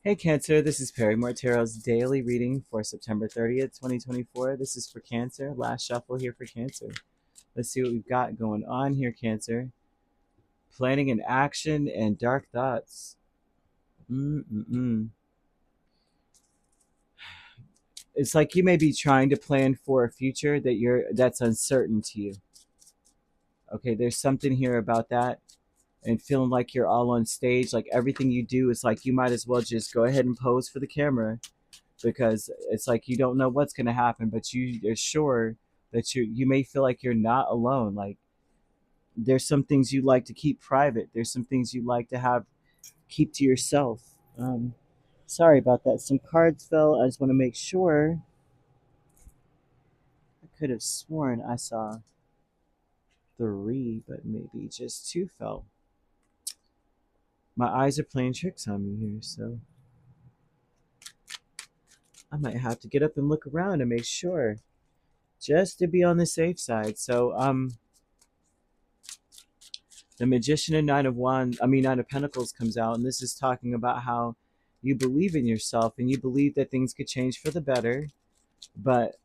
Hey Cancer, this is Perry Martero's daily reading for September 30th, 2024. This is for Cancer. Last shuffle here for Cancer. Let's see what we've got going on here, Cancer. Planning and action and dark thoughts. Mm-mm-mm. It's like you may be trying to plan for a future that's uncertain to you. Okay, there's something here about that and feeling like you're all on stage, like everything you do is like you might as well just go ahead and pose for the camera because it's like you don't know what's going to happen, but you're sure that you may feel like you're not alone. Like there's some things you like to keep private. There's some things you like to have keep to yourself. Sorry about that. Some cards fell. I just want to make sure. I could have sworn I saw three, but maybe just two fell. My eyes are playing tricks on me here, so I might have to get up and look around and make sure, just to be on the safe side. So, the Magician and Nine of Pentacles comes out, and this is talking about how you believe in yourself and you believe that things could change for the better, but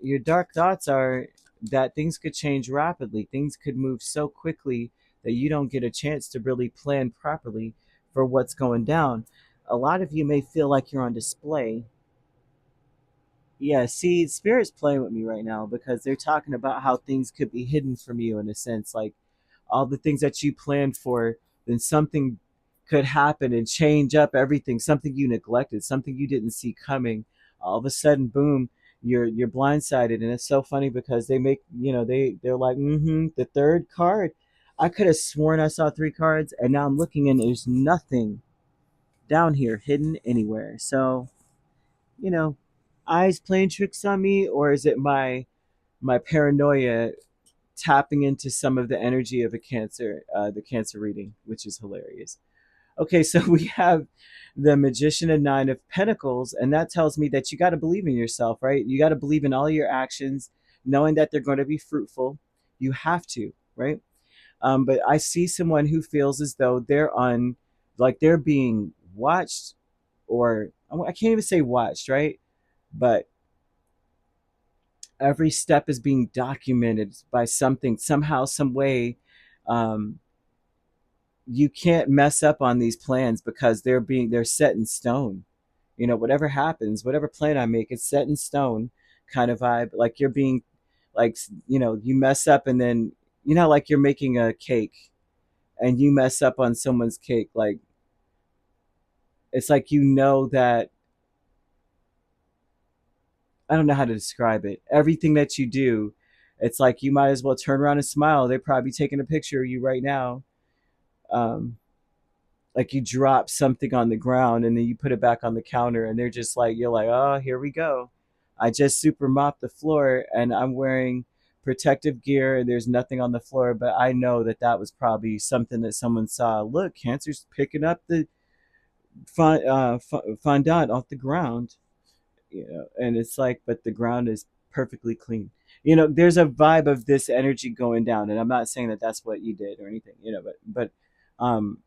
your dark thoughts are that things could change rapidly. Things could move so quickly that you don't get a chance to really plan properly for what's going down. A lot of you may feel like you're on display. Yeah, see, Spirit's playing with me right now because they're talking about how things could be hidden from you in a sense. Like all the things that you planned for, then something could happen and change up everything, something you neglected, something you didn't see coming. All of a sudden, boom, you're blindsided. And it's so funny because they make, they're like, the third card. I could have sworn I saw three cards, and now I'm looking and there's nothing down here hidden anywhere. So, you know, eyes playing tricks on me, or is it my paranoia tapping into some of the energy of the Cancer reading, which is hilarious. Okay, so we have the Magician and Nine of Pentacles, and that tells me that you got to believe in yourself, right? You got to believe in all your actions, knowing that they're going to be fruitful. You have to, right? But I see someone who feels as though like they're being watched, or I can't even say watched, right? But every step is being documented by something, somehow, some way. um, you can't mess up on these plans because they're set in stone. Whatever happens, whatever plan I make, it's set in stone, kind of vibe. Like you're being, like, you mess up, and then like you're making a cake and you mess up on someone's cake. Like it's like that. I don't know how to describe it. Everything that you do, it's like you might as well turn around and smile. They're probably taking a picture of you right now. Um, like you drop something on the ground and then you put it back on the counter, and they're just like, you're like, oh, here we go. I just super mopped the floor and I'm wearing protective gear and there's nothing on the floor, but I know that that was probably something that someone saw. Look, Cancer's picking up the fondant off the ground. And it's like, but the ground is perfectly clean. There's a vibe of this energy going down, and I'm not saying that that's what you did or anything, but um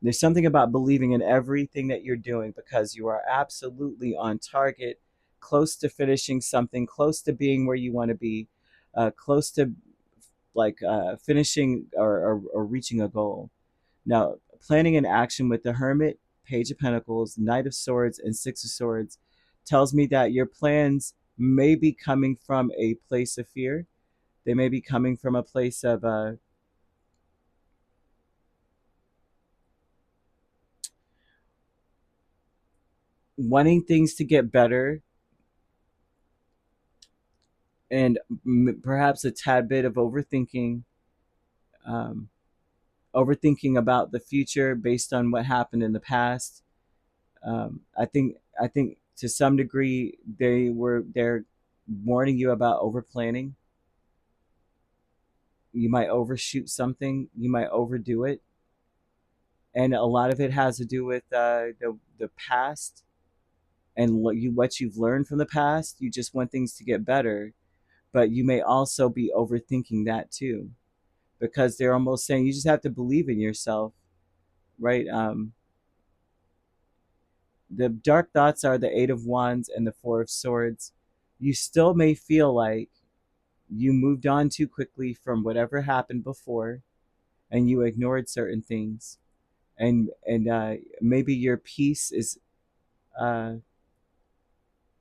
there's something about believing in everything that you're doing because you are absolutely on target, close to finishing something, close to being where you want to be, close to finishing or reaching a goal. Now, planning an action with the Hermit, Page of Pentacles, Knight of Swords, and Six of Swords tells me that your plans may be coming from a place of fear. They may be coming from a place of wanting things to get better, and perhaps a tad bit of um, overthinking about the future based on what happened in the past. I think to some degree they're warning you about over planning. You might overshoot something. You might overdo it, and a lot of it has to do with the past and what you've learned from the past. You just want things to get better, but you may also be overthinking that too, because they're almost saying you just have to believe in yourself, right? The dark thoughts are the Eight of Wands and the Four of Swords. You still may feel like you moved on too quickly from whatever happened before, and you ignored certain things, and maybe your peace is uh,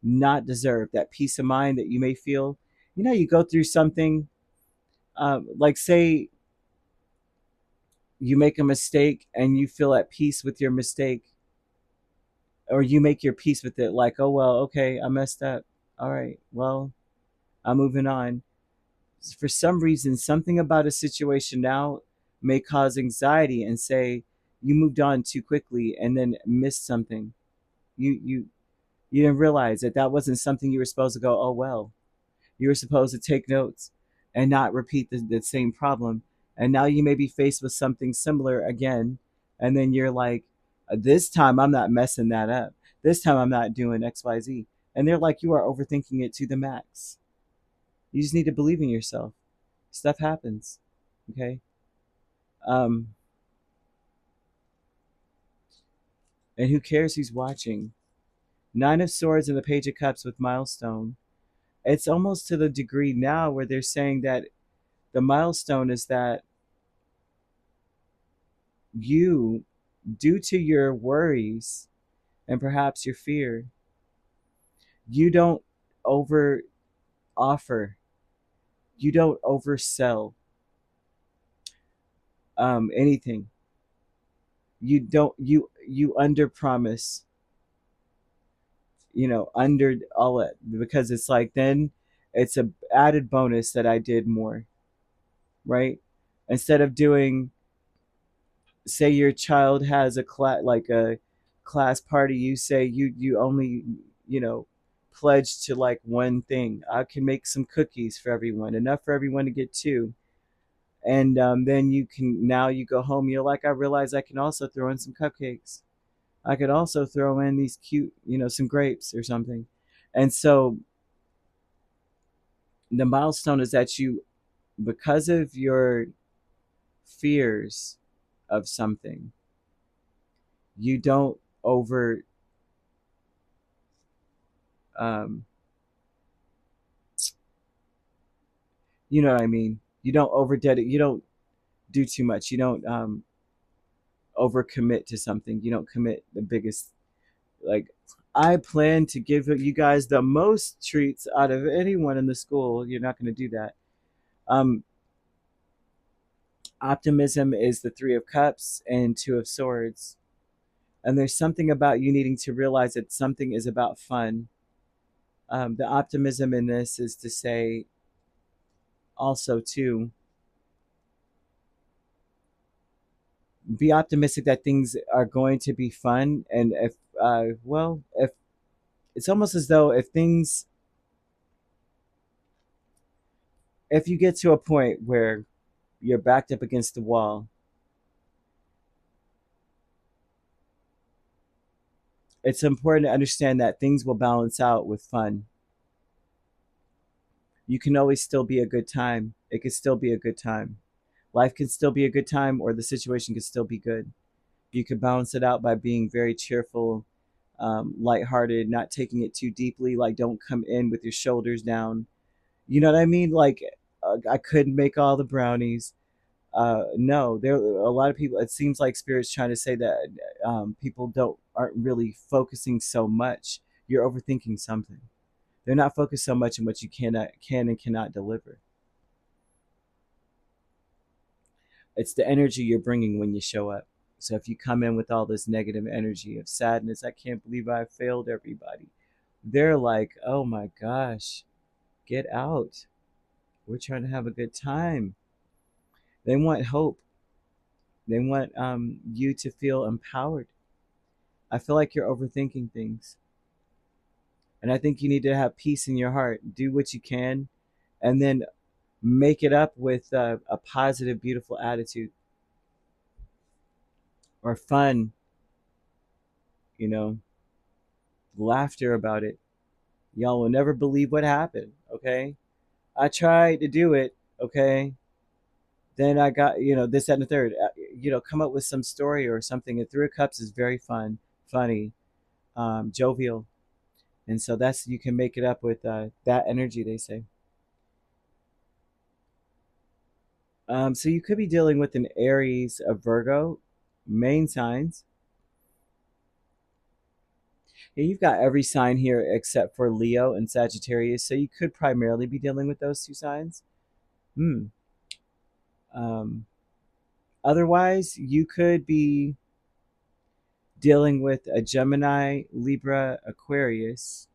not deserved. That peace of mind that you may feel, you go through something, like say you make a mistake and you feel at peace with your mistake, or you make your peace with it, like, oh well, okay, I messed up, all right, well, I'm moving on. For some reason, something about a situation now may cause anxiety and say you moved on too quickly and then missed something. You you you didn't realize that that wasn't something you were supposed to go, oh well. You were supposed to take notes and not repeat the same problem. And now you may be faced with something similar again. And then you're like, this time I'm not messing that up. This time I'm not doing XYZ. And they're like, you are overthinking it to the max. You just need to believe in yourself. Stuff happens. Okay. Um, and who cares who's watching? Nine of Swords and the Page of Cups with milestone. It's almost to the degree now where they're saying that the milestone is that you, due to your worries and perhaps your fear, you don't over offer, you don't oversell anything. You don't you under promise, under all it, because it's like then it's a added bonus that I did more, right? Instead of doing, say your child has a class, like a class party, you say you only, you know pledge to like one thing. I can make some cookies for everyone, enough for everyone to get two. And then you can, now you go home, you're like, I realize I can also throw in some cupcakes. I could also throw in these cute, some grapes or something. And so the milestone is that you, because of your fears of something, you don't over, um, you know what I mean? You don't over dedicate. You don't do too much. You don't overcommit to something. You don't commit the biggest. Like, I plan to give you guys the most treats out of anyone in the school. You're not going to do that. Um, Optimism is the Three of Cups and Two of Swords. And there's something about you needing to realize that something is about fun. The optimism in this is to say also, too, be optimistic that things are going to be fun. And if, well, if it's almost as though if you get to a point where you're backed up against the wall, it's important to understand that things will balance out with fun. You can always still be a good time. It can still be a good time. Life can still be a good time, or the situation can still be good. You can balance it out by being very cheerful, lighthearted, not taking it too deeply. Like, don't come in with your shoulders down. You know what I mean? Like, I couldn't make all the brownies. No, there are a lot of people. It seems like Spirit's trying to say that people aren't really focusing so much. You're overthinking something. They're not focused so much on what you can and cannot deliver. It's the energy you're bringing when you show up. So if you come in with all this negative energy of sadness, I can't believe I failed everybody. They're like, oh my gosh, get out. We're trying to have a good time. They want hope. They want you to feel empowered. I feel like you're overthinking things. And I think you need to have peace in your heart. Do what you can, and then make it up with a positive, beautiful attitude or fun, you know, laughter about it. Y'all will never believe what happened, okay? I tried to do it, okay? Then I got, this, that, and the third. Come up with some story or something. And Three of Cups is very fun, funny. jovial, and so that's you can make it up with that energy. They say. So you could be dealing with an Aries, a Virgo, main signs. Yeah, you've got every sign here except for Leo and Sagittarius, so you could primarily be dealing with those two signs. Hmm. Um, Otherwise, you could be dealing with a Gemini, Libra, Aquarius,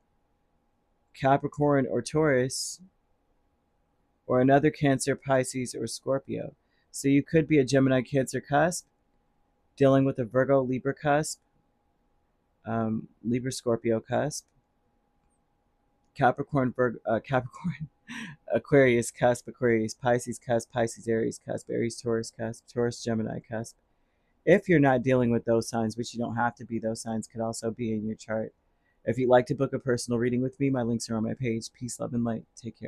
Capricorn, or Taurus, or another Cancer, Pisces, or Scorpio. So you could be a Gemini, Cancer cusp, dealing with a Virgo, Libra cusp, Libra, Scorpio cusp, Capricorn, Aquarius cusp, Aquarius, Pisces cusp, Pisces, Aries cusp, Aries, Taurus cusp, Taurus, Gemini cusp. If you're not dealing with those signs, which you don't have to be, those signs could also be in your chart. If you'd like to book a personal reading with me, my links are on my page. Peace, love, and light. Take care.